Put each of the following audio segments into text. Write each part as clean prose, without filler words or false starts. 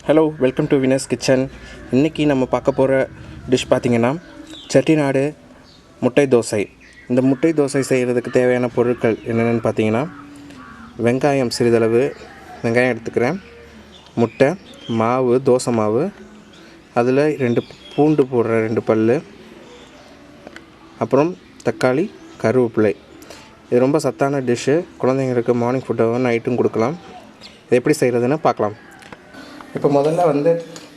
Hello, welcome to Venus kitchen. இன்றைக்கி நம்ம பார்க்க போகிற டிஷ் பார்த்திங்கன்னா செட்டிநாடு முட்டை தோசை. இந்த முட்டை தோசை செய்கிறதுக்கு தேவையான பொருட்கள் என்னென்னு பார்த்தீங்கன்னா, வெங்காயம் சிறிதளவு வெங்காயம் எடுத்துக்கிறேன், முட்டை, மாவு, தோசை மாவு, அதில் 2 பூண்டு போடுற 2 பல், அப்புறம் தக்காளி, கருவேப்பிலை. இது ரொம்ப சத்தான டிஷ்ஷு. குழந்தைங்களுக்கு மார்னிங் ஃபுட்டாகவும் நைட்டும் கொடுக்கலாம். இது எப்படி செய்கிறதுன்னு பார்க்கலாம். இப்போ முதல்ல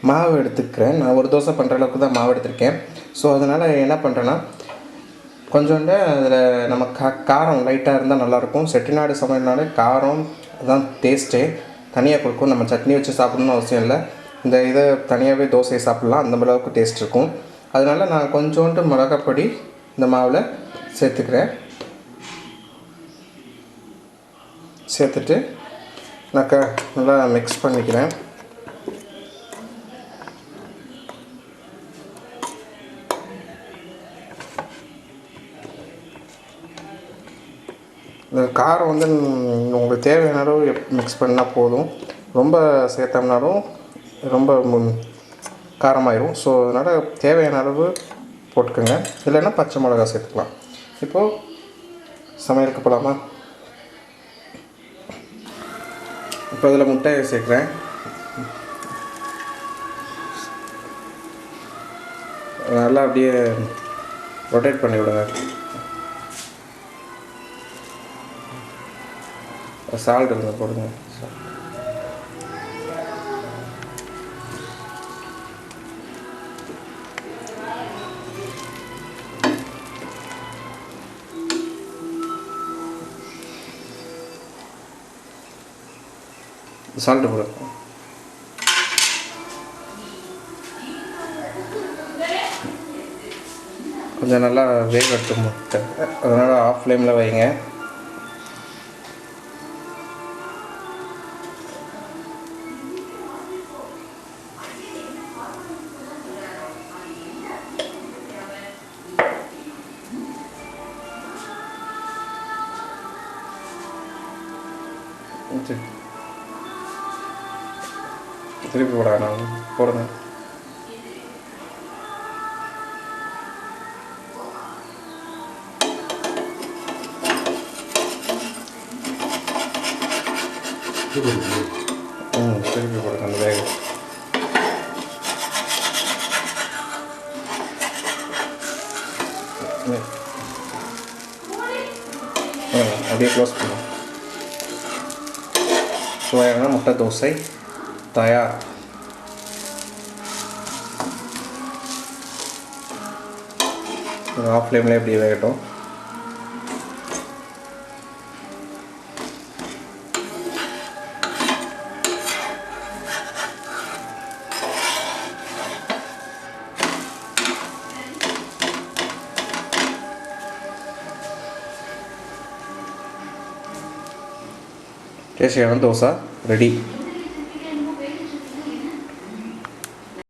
மாவு எடுத்துக்கிறேன். நான் ஒரு தோசை பண்ணுற அளவுக்கு தான் மாவு எடுத்திருக்கேன். ஸோ அதனால் என்ன பண்ணுறேன்னா, கொஞ்சோண்டு அதில் நம்ம காரம் லைட்டாக இருந்தால் நல்லாயிருக்கும். செட்டிநாடு சமையல்னாலே காரம் தான் டேஸ்ட்டே தனியாக கொடுக்கும். நம்ம சட்னி வச்சு சாப்பிடணும்னு அவசியம் இல்லை. இந்த இதை தனியாகவே தோசையை சாப்பிட்லாம், அந்த அளவுக்கு டேஸ்ட் இருக்கும். அதனால் நான் கொஞ்சோண்டு மிளகாப்பொடி இந்த மாவில் சேர்த்துட்டு நான் நல்லா மிக்ஸ் பண்ணிக்கிறேன். இந்த காரம் உங்களுக்கு தேவையான அளவு மிக்ஸ் பண்ணால் போதும். ரொம்ப சேர்த்தோம்னாலும் ரொம்ப காரமாயிடும். ஸோ அதனால் தேவையான அளவு போட்டுக்கோங்க. இல்லைன்னா பச்சை மிளகா சேர்த்துக்கலாம். இப்போது சமையலுக்கு போகலாமா? இப்போ அதில் முட்டையை சேர்க்குறேன். நல்லா அப்படியே ரொட்டேட் பண்ணி விடுங்க. சால்ட் இருந்தால் போடுங்க. சால்ட்டு போடுங்க. கொஞ்சம் நல்லா வேகட்டும் முட்டை, அதனால் ஆஃப் ஃப்ளேமில் வைங்க. திருப்பி போடுங்க. திருப்பி போடுங்க அந்த வேக. அப்படியே க்ளோஸ் பண்ணுங்க. சுவையான முட்டை தோசை தயார். ஆஃப் ஃப்ளேம்லேயே இப்படி வேகட்டும். டேஸ்டியான தோசை ரெடி.